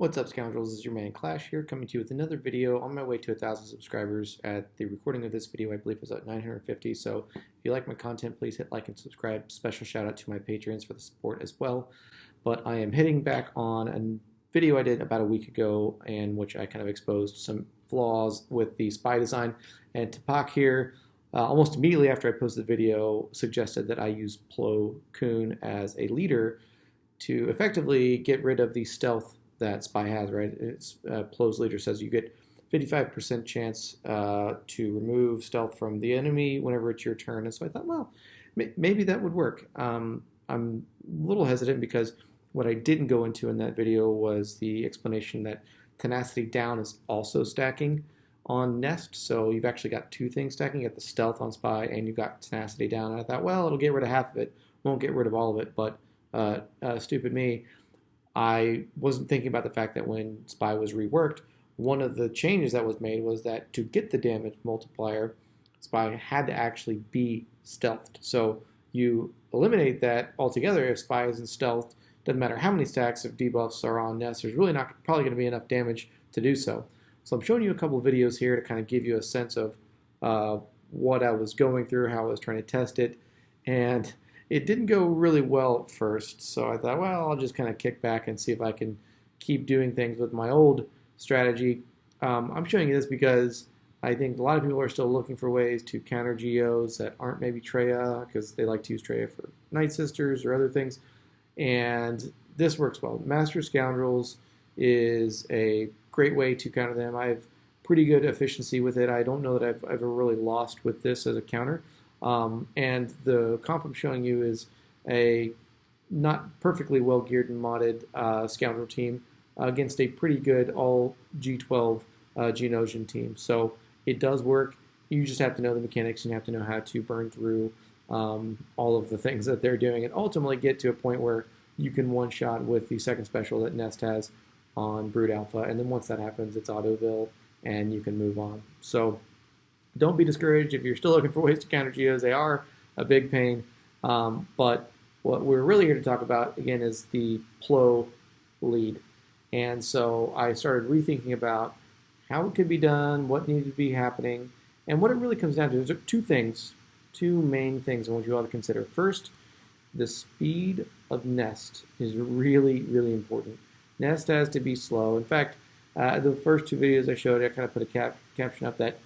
What's up, scoundrels? This is your man Clash here, coming to you with another video on my way to 1,000 subscribers. At the recording of this video, I believe it was at 950. So if you like my content, please hit like and subscribe. Special shout out to my patrons for the support as well. But I am hitting back on a video I did about a week ago, in which I kind of exposed some flaws with the spy design. And Tapak here, almost immediately after I posted the video, suggested that I use Plo Koon as a leader to effectively get rid of the stealth that Spy has, right? It's Plo's leader says you get 55% chance to remove stealth from the enemy whenever it's your turn. And so I thought, well, maybe that would work. I'm a little hesitant because what I didn't go into in that video was the explanation that tenacity down is also stacking on Nest. So you've actually got two things stacking. You got the stealth on Spy and you've got tenacity down. And I thought, well, it'll get rid of half of it. Won't get rid of all of it, but stupid me. I wasn't thinking about the fact that when Spy was reworked, one of the changes that was made was that to get the damage multiplier, Spy had to actually be stealthed. So you eliminate that altogether if Spy isn't stealthed. Doesn't matter how many stacks of debuffs are on Nest, there's really not probably going to be enough damage to do so. So I'm showing you a couple of videos here to kind of give you a sense of what I was going through, how I was trying to test it, and it didn't go really well at first, so I thought, well, I'll just kind of kick back and see if I can keep doing things with my old strategy. I'm showing you this because I think a lot of people are still looking for ways to counter Geos that aren't maybe Treya, because they like to use Treya for Night Sisters or other things, and this works well. Master Scoundrels is a great way to counter them. I have pretty good efficiency with it. I don't know that I've ever really lost with this as a counter. And the comp I'm showing you is a not perfectly well geared and modded Scoundrel team against a pretty good all G12 Geonosian team. So it does work. You just have to know the mechanics and you have to know how to burn through all of the things that they're doing and ultimately get to a point where you can one-shot with the second special that Nest has on Brood Alpha. And then once that happens, it's Autoville and you can move on. So don't be discouraged if you're still looking for ways to counter Geos. They are a big pain. But what we're really here to talk about, again, is the Plo lead. And so I started rethinking about how it could be done, what needed to be happening, and what it really comes down to. There's two main things I want you all to consider. First, the speed of Nest is really, really important. Nest has to be slow. In fact, the first two videos I showed, I kind of put a caption up that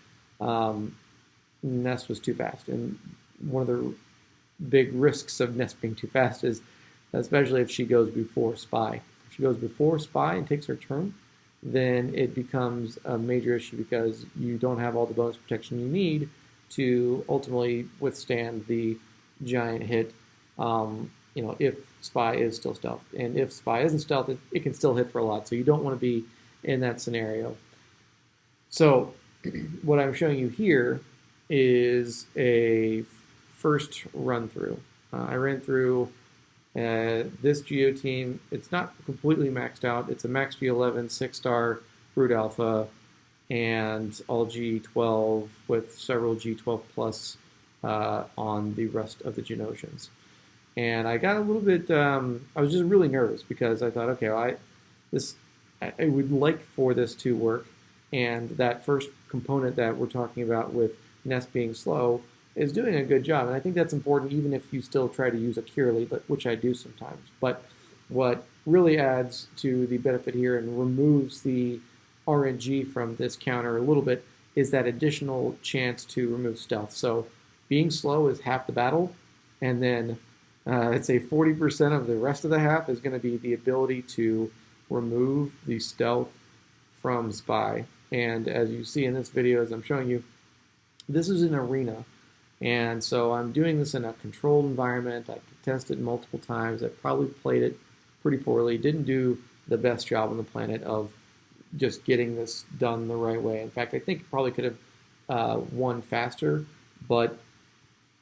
Nest was too fast, and one of the big risks of Nest being too fast is, especially if she goes before Spy. If she goes before Spy and takes her turn, then it becomes a major issue because you don't have all the bonus protection you need to ultimately withstand the giant hit. If Spy is still stealth, and if Spy isn't stealth, it can still hit for a lot. So you don't want to be in that scenario. So what I'm showing you here is a first run through. I ran through this Geo team. It's not completely maxed out. It's a max G11, 6-star Brood Alpha, and all G12 with several G12 plus on the rest of the Geonosians. And I got a little bit, I was just really nervous because I thought, okay, well, I would like for this to work. And that first component that we're talking about with Nest being slow is doing a good job. And I think that's important even if you still try to use a cure lead, which I do sometimes. But what really adds to the benefit here and removes the RNG from this counter a little bit is that additional chance to remove stealth. So being slow is half the battle, and then I'd say 40% of the rest of the half is going to be the ability to remove the stealth from Spy. And as you see in this video, as I'm showing you, this is an arena. And so I'm doing this in a controlled environment. I tested it multiple times. I probably played it pretty poorly. Didn't do the best job on the planet of just getting this done the right way. In fact, I think it probably could have won faster, but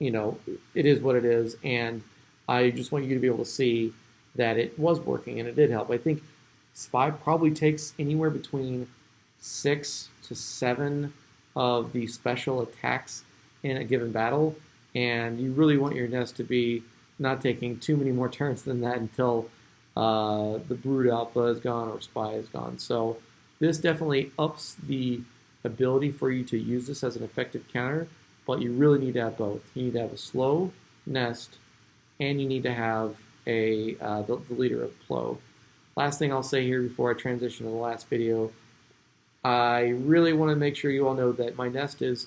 it is what it is. And I just want you to be able to see that it was working and it did help. I think Spy probably takes anywhere between 6 to 7 of the special attacks in a given battle, and you really want your Nest to be not taking too many more turns than that until the brood alpha is gone or spy is gone. So this definitely ups the ability for you to use this as an effective counter, but you really need to have both. You need to have a slow nest, and you need to have the leader of Plo. Last thing I'll say here before I transition to the last video, I really want to make sure you all know that my nest is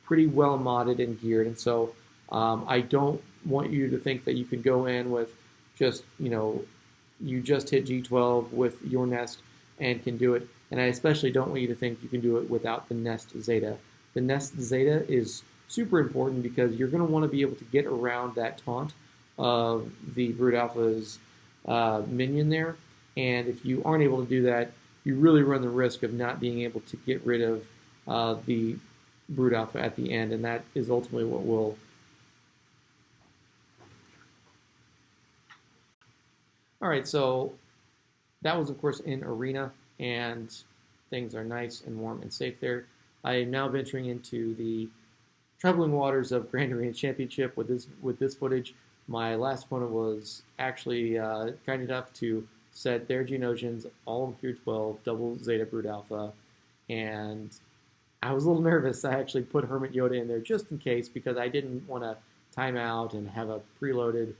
pretty well modded and geared, and so I don't want you to think that you can go in with just, you just hit G12 with your nest and can do it. And I especially don't want you to think you can do it without the nest zeta. The nest zeta is super important because you're going to want to be able to get around that taunt of the brood alpha's minion there. And if you aren't able to do that, you really run the risk of not being able to get rid of the brood alpha at the end, and that is ultimately what will. All right, so that was, of course, in Arena, and things are nice and warm and safe there. I am now venturing into the troubling waters of Grand Arena Championship with this footage. My last opponent was actually kind enough to set their Geonosians all through 12, double Zeta Brood Alpha, and I was a little nervous. I actually put Hermit Yoda in there just in case because I didn't want to time out and have a preloaded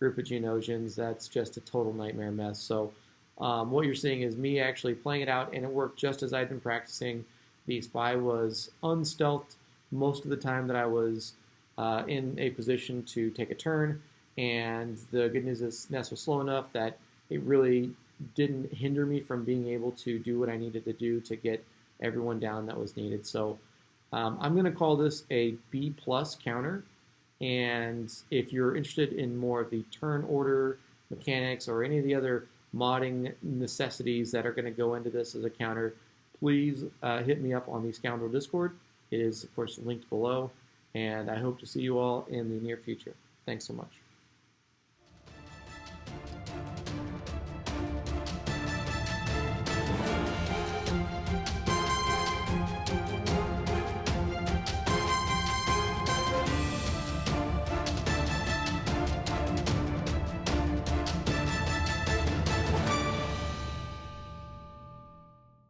group of Geonosians. That's just a total nightmare mess. So what you're seeing is me actually playing it out, and it worked just as I'd been practicing. The Spy was unstealthed most of the time that I was in a position to take a turn, and the good news is Nest was slow enough that it really didn't hinder me from being able to do what I needed to do to get everyone down that was needed. So I'm going to call this a B+ counter, and if you're interested in more of the turn order mechanics or any of the other modding necessities that are going to go into this as a counter, please hit me up on the Scoundrel Discord. It is, of course, linked below, and I hope to see you all in the near future. Thanks so much.